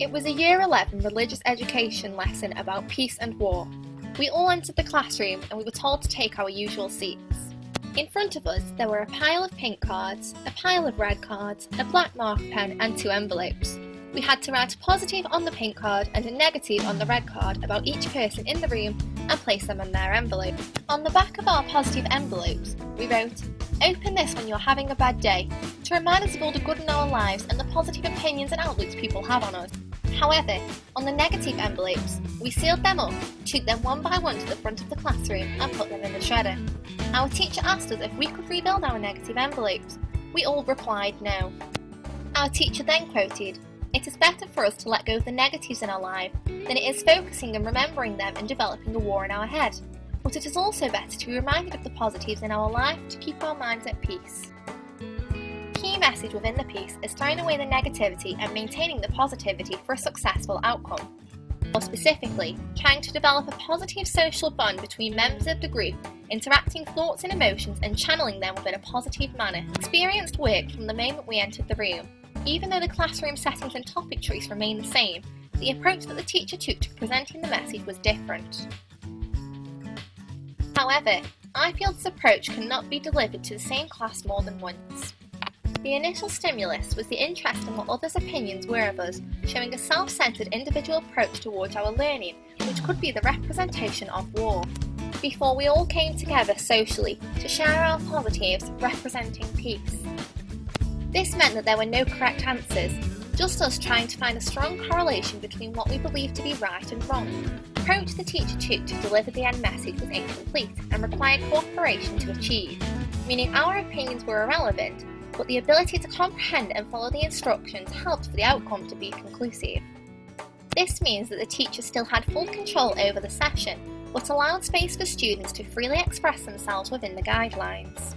It was a Year 11 religious education lesson about peace and war. We all entered the classroom and we were told to take our usual seats. In front of us there were a pile of pink cards, a pile of red cards, a black marker pen and 2 envelopes. We had to write a positive on the pink card and a negative on the red card about each person in the room and place them in their envelope. On the back of our positive envelopes we wrote, "Open this when you're having a bad day," to remind us of all the good in our lives and the positive opinions and outlooks people have on us. However, on the negative envelopes, we sealed them up, took them one by one to the front of the classroom and put them in the shredder. Our teacher asked us if we could rebuild our negative envelopes. We all replied no. Our teacher then quoted, "It is better for us to let go of the negatives in our life than it is focusing and remembering them and developing a war in our head. But it is also better to be reminded of the positives in our life to keep our minds at peace." Key message within the piece is throwing away the negativity and maintaining the positivity for a successful outcome. More specifically, trying to develop a positive social bond between members of the group, interacting thoughts and emotions and channeling them within a positive manner. Experienced work from the moment we entered the room. Even though the classroom settings and topic choice remained the same, the approach that the teacher took to presenting the message was different. However, I feel this approach cannot be delivered to the same class more than once. The initial stimulus was the interest in what others' opinions were of us, showing a self-centred individual approach towards our learning, which could be the representation of war. Before we all came together socially to share our positives representing peace. This meant that there were no correct answers, just us trying to find a strong correlation between what we believed to be right and wrong. The approach the teacher took to deliver the end message was incomplete and required cooperation to achieve, meaning our opinions were irrelevant, but the ability to comprehend and follow the instructions helped for the outcome to be conclusive. This means that the teacher still had full control over the session, but allowed space for students to freely express themselves within the guidelines.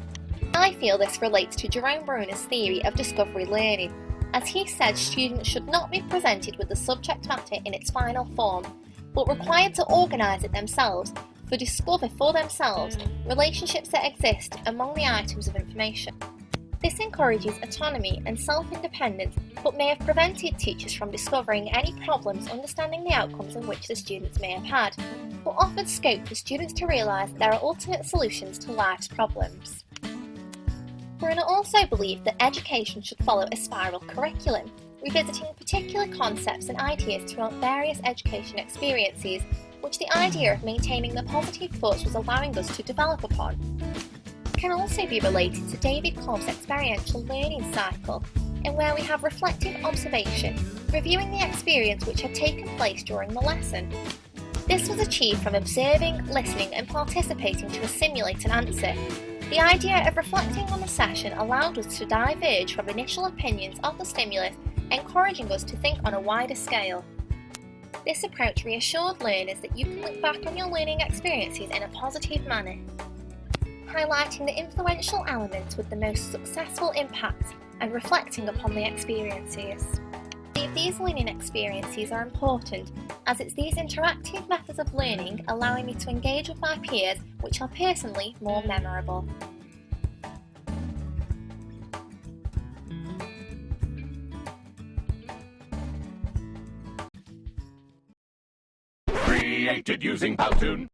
I feel this relates to Jerome Bruner's theory of discovery learning, as he said students should not be presented with the subject matter in its final form, but required to organise it themselves, to discover for themselves relationships that exist among the items of information. This encourages autonomy and self-independence, but may have prevented teachers from discovering any problems understanding the outcomes in which the students may have had, but offered scope for students to realise there are ultimate solutions to life's problems. Bruner also believed that education should follow a spiral curriculum, revisiting particular concepts and ideas throughout various education experiences, which the idea of maintaining the positive thoughts was allowing us to develop upon. Can also be related to David Kolb's experiential learning cycle, in where we have reflective observation, reviewing the experience which had taken place during the lesson. This was achieved from observing, listening and participating to assimilate an answer. The idea of reflecting on the session allowed us to diverge from initial opinions of the stimulus, encouraging us to think on a wider scale. This approach reassured learners that you can look back on your learning experiences in a positive manner, highlighting the influential elements with the most successful impact and reflecting upon the experiences. These learning experiences are important, as it's these interactive methods of learning allowing me to engage with my peers which are personally more memorable. Created using Powtoon.